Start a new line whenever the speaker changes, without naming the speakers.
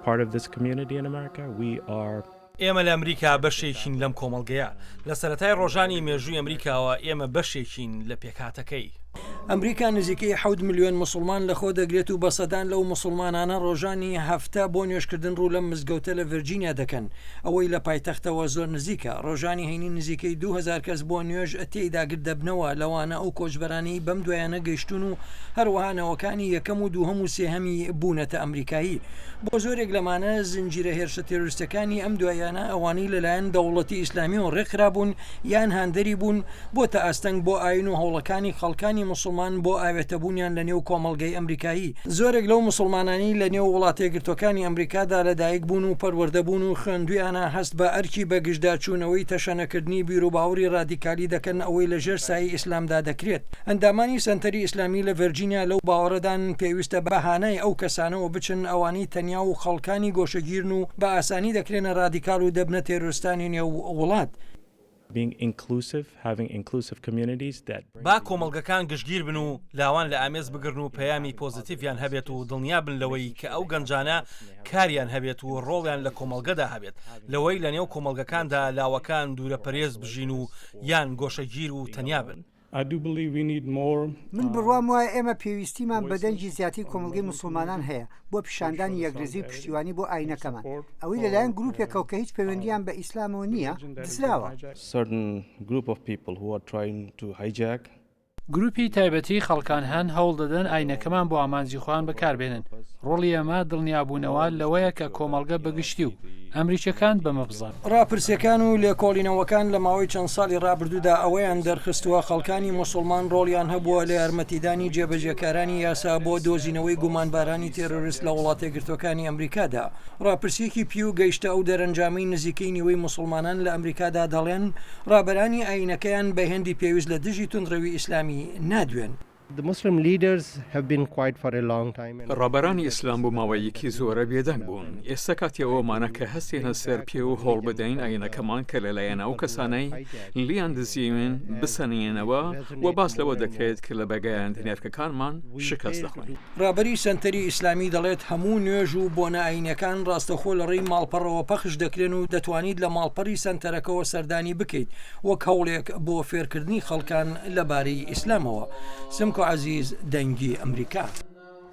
part of this community in America. We are
ئێمە لە ئەمریکا بەشێکین لەم کۆمەڵگەیە لە سەرەتای ڕۆژانی مێژووی ئەمریکاوە ئێمە بەشێکین لە پێکهاتەکەی.
ئەمریکا نزیکەی 7 ملیۆن مسلمان لەخۆ دەگرێت و بەسەدان لەو مسلمانانە ڕۆژانی هەفتە بۆ نوێژکردن ڕوو لە مزگەوتە لە ڤرجینیا دەکەن ئەوەی لە پایتەختەوە زۆر نزیکە ڕۆژانی هەینی نزیکەی 2000 کەس بۆ نوێژ تێیداگر دەبنەوە لەوانە ئەو کۆچبەرانی بەم دوایانە گەیشتون و هەروەهانەوەکانی یەکەم و دووهەم و سێهەمی بوونەتە ئەمریکایی بۆ زۆرێک لەمانە زنجیرە هێرشە تێرۆریستەکانی ئەم دوایانە ئەوانەی لەلایەن دەوڵەتی ئیسلامی و ڕێکخرابوون یان هاندەری بوون بۆ تە ئاستەنگ بۆ ئاین و هەوڵەکانی خەڵکانی مسلمان بۆ ئاوێتەبوونیان لە نێو کۆمەڵگەی ئەمریکایی زۆرێک لەو مسلمانانی لە نێو وڵاتە یەکگرتوەکانی ئەمریکادا لەدایک بوون و پەروەردەبوون و خوێندویانە هەست بە ئەرکی بەگشتداچوونەوەی تەشەنەکردنی بیرروباوری ڕادیکالی دەکەن ئەوەی لەژێر سایی ئیسلامدا دەکرێت ئەندامانی سنتەری ئیسلامی لە ڤرجینیا لەو باوەڕەدان پێویستە بەهانەی ئەو کەسانەوە بچن ئەوانی تەنیا و خەڵکانی گۆشەگیرن و بە ئاسانی دەکرێنە ڕادیکال و دەبنە تێرۆریستانی نێو وڵات.
با کۆمەڵگەکان گشتگیر بن و لاوان لە ئامێز بگرن و پەیامی پۆزیتیڤیان هەبێت و دڵنیا بن لەوەی کە ئەو گەنجانە کاریان هەبێت و ڕۆڵیان لە کۆمەڵگەدا هەبێت لەوەی لە نێو کۆمەڵگەکاندا لاوەکان دوورە پەرێز بژین و یان گۆشەگیر و تەنیا بن.
من بڕوام وایە ئێمە پێویستیمان بە دەنجی زیاتر کۆمەڵگەی مسلمانان هەیە بۆ پیشاندانی یەکرێزی و پشتیوانی بۆ ئاینەکەمان ئەوەی لەلایەن گروپێکەوە کە هیچ پەیوەندیان بە ئیسلامەوە نییە دزراوە.
گروپی تایبەتی خەڵکان هەن هەوڵ دەدەن ئاینەکەمان بۆ ئامانجی خۆیان بەکاربێنن ڕۆڵی ئەمە دڵنیابوونەوە لەوەیە کە کۆمەڵگە بەگشتی و ئەمریکیەکان بەمە بزان.
ڕاپرسیەکان و لێکۆڵینەوەکان لە ماوەی چەند ساڵی ڕابردوودا ئەوەیان دەرخستووە خەڵکانی مسلمان ڕۆڵیان هەبووە لە یارمەتیدانی جێبەجێکارانی یاسا بۆ دۆزینەوەی گومانبارانی تێرۆریست لە وڵاتە یەکگرتوەکانی ئەمریکادا. ڕاپرسیەکی پیو گەیشتە ئەو دەرەنجامی نزیکەی نیوەی مسلمانان لە ئەمریکادا دەڵێن ڕابەرانی ئاینەکەیان بە هێندی پێویست لە دژی توندڕەوی ئیسلامی نادوێن.
ڕابەرانی ئیسلام بۆ ماوەیەکی زۆرە بێدەنگ بوون ئێستا کاتیەوەمانە کە هەستێنە سەر پێ و هەوڵ بدەین ئاینەکەمان کە لەلایەن ئەو کەسانەی لیان دزیون بسەنێنەوە و باس لەوە دەکرێت کە لە بەگایان دنیارکەکانمان شکست دەخوێن.
ڕابەری سنتەری ئیسلامی دەڵێت هەموو نوێژ و بۆنە ئاینەکان ڕاستەخۆ لە ڕێی ماڵپەڕەوە پەخش دەکرێن و دەتوانیت لە ماڵپەڕی سنتەرەکەەوە سەردانی بکەیت وەک هەوڵێک بۆ فێرکردنی خەڵکان لەبارەی ئیسلامەوە. سمکۆ عەزیز دەنگی ئەمریکا.